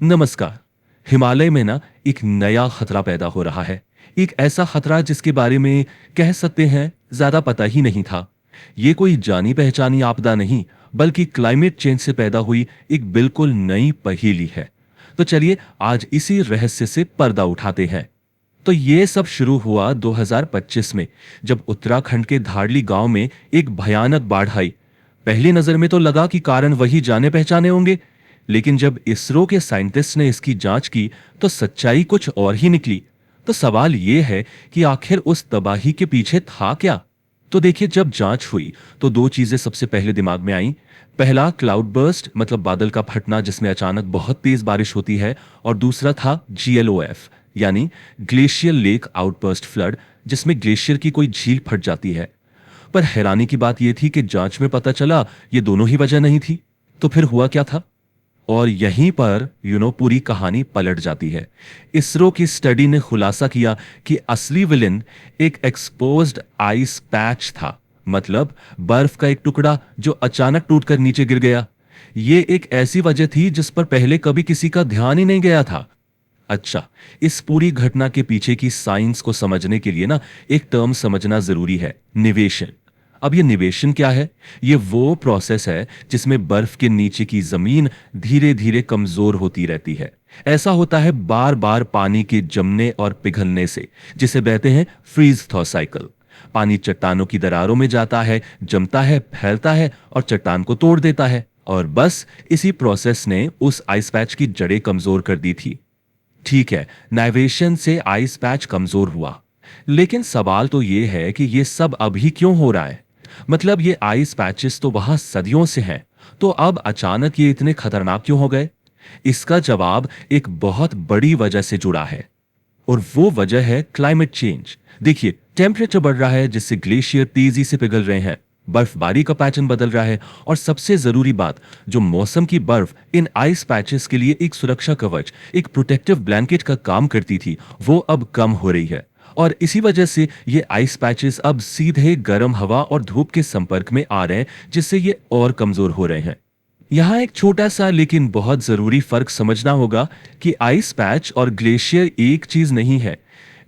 नमस्कार। हिमालय में ना एक नया खतरा पैदा हो रहा है। एक ऐसा खतरा जिसके बारे में कह सकते हैं ज्यादा पता ही नहीं था। ये कोई जानी पहचानी आपदा नहीं, बल्कि क्लाइमेट चेंज से पैदा हुई एक बिल्कुल नई पहेली है। तो चलिए आज इसी रहस्य से पर्दा उठाते हैं। तो ये सब शुरू हुआ 2025 में, जब उत्तराखंड के धारली गांव में एक भयानक बाढ़ आई। पहली नजर में तो लगा कि कारण वही जाने पहचाने होंगे, लेकिन जब इसरो के साइंटिस्ट ने इसकी जांच की तो सच्चाई कुछ और ही निकली। तो सवाल ये है कि आखिर उस तबाही के पीछे था क्या। तो देखिए, जब जांच हुई तो दो चीजें सबसे पहले दिमाग में आई। पहला क्लाउड बर्स्ट, मतलब बादल का फटना जिसमें अचानक बहुत तेज बारिश होती है, और दूसरा था GLOF, यानी ग्लेशियर लेक आउटबर्स्ट फ्लड, जिसमें ग्लेशियर की कोई झील फट जाती है। पर हैरानी की बात यह थी कि जांच में पता चला ये दोनों ही वजह नहीं थी। तो फिर हुआ क्या था? और यहीं पर पूरी कहानी पलट जाती है। इसरो की स्टडी ने खुलासा किया कि असली विलेन एक एक्सपोज्ड आइस पैच था, मतलब बर्फ का एक टुकड़ा जो अचानक टूटकर नीचे गिर गया। ये एक ऐसी वजह थी जिस पर पहले कभी किसी का ध्यान ही नहीं गया था। अच्छा, इस पूरी घटना के पीछे की साइंस को समझने के लिए ना एक टर्म समझना जरूरी है, निवेशन। अब ये निवेशन क्या है? ये वो प्रोसेस है जिसमें बर्फ के नीचे की जमीन धीरे धीरे कमजोर होती रहती है। ऐसा होता है बार बार पानी के जमने और पिघलने से, जिसे कहते हैं फ्रीज थॉ साइकिल। पानी चट्टानों की दरारों में जाता है, जमता है, फैलता है और चट्टान को तोड़ देता है। और बस इसी प्रोसेस ने उस आइस पैच की जड़ें कमजोर कर दी थी। ठीक है, नाइवेशन से आइस पैच कमजोर हुआ, लेकिन सवाल तो ये है कि ये सब अभी क्यों हो रहा है? मतलब ये आइस पैचेस तो वहां सदियों से हैं, तो अब अचानक ये इतने खतरनाक क्यों हो गए? इसका जवाब एक बहुत बड़ी वजह से जुड़ा है, और वो वजह है क्लाइमेट चेंज। देखिए, टेम्परेचर बढ़ रहा है जिससे ग्लेशियर तेजी से पिघल रहे हैं, बर्फबारी का पैटर्न बदल रहा है, और सबसे जरूरी बात, जो मौसम की बर्फ इन आइस पैचेस के लिए एक सुरक्षा कवच, एक प्रोटेक्टिव ब्लैंकेट का काम करती थी, वो अब कम हो रही है। और इसी वजह से ये आइस पैचेस अब सीधे गर्म हवा और धूप के संपर्क में आ रहे हैं, जिससे ये और कमजोर हो रहे हैं। यहाँ एक छोटा सा लेकिन बहुत जरूरी फर्क समझना होगा कि आइस पैच और ग्लेशियर एक चीज नहीं है।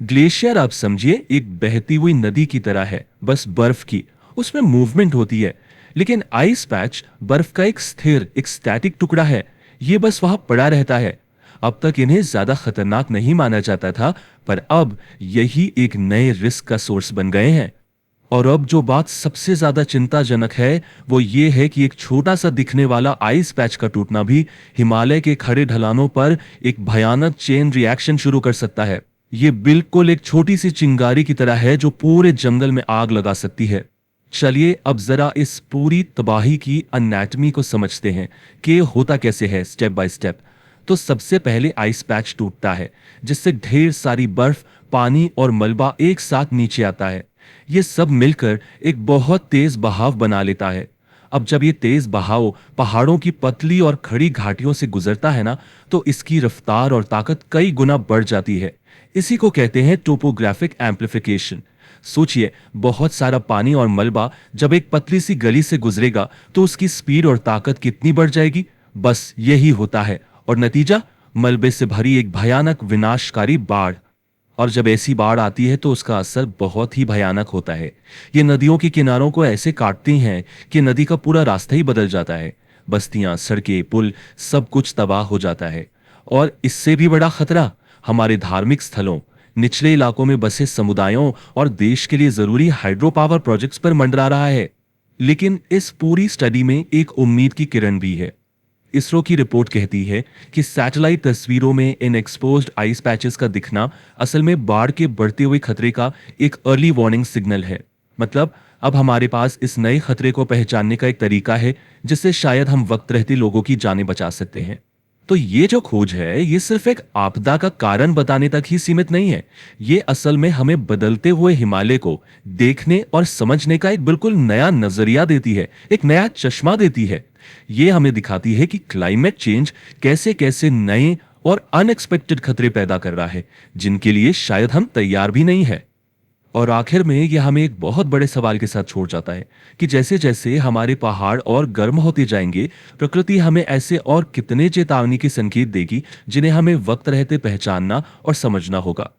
ग्लेशियर आप समझिए एक बहती हुई नदी की तरह है, बस बर्फ की, उसमें मूवमेंट होती है। लेकिन आइस पैच बर्फ का एक स्थिर, एक स्टैटिक टुकड़ा है, ये बस वहां पड़ा रहता है। अब तक इन्हें ज्यादा खतरनाक नहीं माना जाता था, पर अब यही एक नए रिस्क का सोर्स बन गए हैं। और अब जो बात सबसे ज्यादा चिंताजनक है वो ये है कि एक छोटा सा दिखने वाला आइस पैच का टूटना भी हिमालय के खड़े ढलानों पर एक भयानक चेन रिएक्शन शुरू कर सकता है। ये बिल्कुल एक छोटी सी चिंगारी की तरह है जो पूरे जंगल में आग लगा सकती है। चलिए अब जरा इस पूरी तबाही की एनाटॉमी को समझते हैं कि ये होता कैसे है, स्टेप बाय स्टेप। तो सबसे पहले आइस पैच टूटता है, जिससे ढेर सारी बर्फ, पानी और मलबा एक साथ नीचे आता है। ये सब मिलकर एक बहुत तेज बहाव बना लेता है। अब जब ये तेज बहाव पहाड़ों की पतली और खड़ी घाटियों से गुजरता है ना, तो इसकी रफ्तार और ताकत कई गुना बढ़ जाती है। इसी को कहते हैं टोपोग्राफिक एम्प्लीफिकेशन। सोचिए, बहुत सारा पानी और मलबा जब एक पतली सी गली से गुजरेगा तो उसकी स्पीड और ताकत कितनी बढ़ जाएगी। बस यही होता है, और नतीजा मलबे से भरी एक भयानक विनाशकारी बाढ़। और जब ऐसी बाढ़ आती है तो उसका असर बहुत ही भयानक होता है। ये नदियों के किनारों को ऐसे काटती हैं कि नदी का पूरा रास्ता ही बदल जाता है। बस्तियां, सड़कें, पुल, सब कुछ तबाह हो जाता है। और इससे भी बड़ा खतरा हमारे धार्मिक स्थलों, निचले इलाकों में बसे समुदायों और देश के लिए जरूरी हाइड्रो पावर प्रोजेक्ट्स पर मंडरा रहा है। लेकिन इस पूरी स्टडी में एक उम्मीद की किरण भी है। इसरो की रिपोर्ट कहती है कि सैटेलाइट तस्वीरों में इन एक्सपोज्ड आइस पैचेस का दिखना असल में बाढ़ के बढ़ते हुए खतरे का एक अर्ली वार्निंग सिग्नल है। मतलब अब हमारे पास इस नए खतरे को पहचानने का एक तरीका है, जिससे शायद हम वक्त रहते लोगों की जानें बचा सकते हैं। तो ये जो खोज है, ये सिर्फ एक आपदा का कारण बताने तक ही सीमित नहीं है। ये असल में हमें बदलते हुए हिमालय को देखने और समझने का एक बिल्कुल नया नजरिया देती है, एक नया चश्मा देती है। ये हमें दिखाती है कि क्लाइमेट चेंज कैसे कैसे नए और अनएक्सपेक्टेड खतरे पैदा कर रहा है, जिनके लिए शायद हम तैयार भी नहीं है। और आखिर में यह हमें एक बहुत बड़े सवाल के साथ छोड़ जाता है कि जैसे जैसे हमारे पहाड़ और गर्म होते जाएंगे, प्रकृति हमें ऐसे और कितने चेतावनी के संकेत देगी जिन्हें हमें वक्त रहते पहचानना और समझना होगा।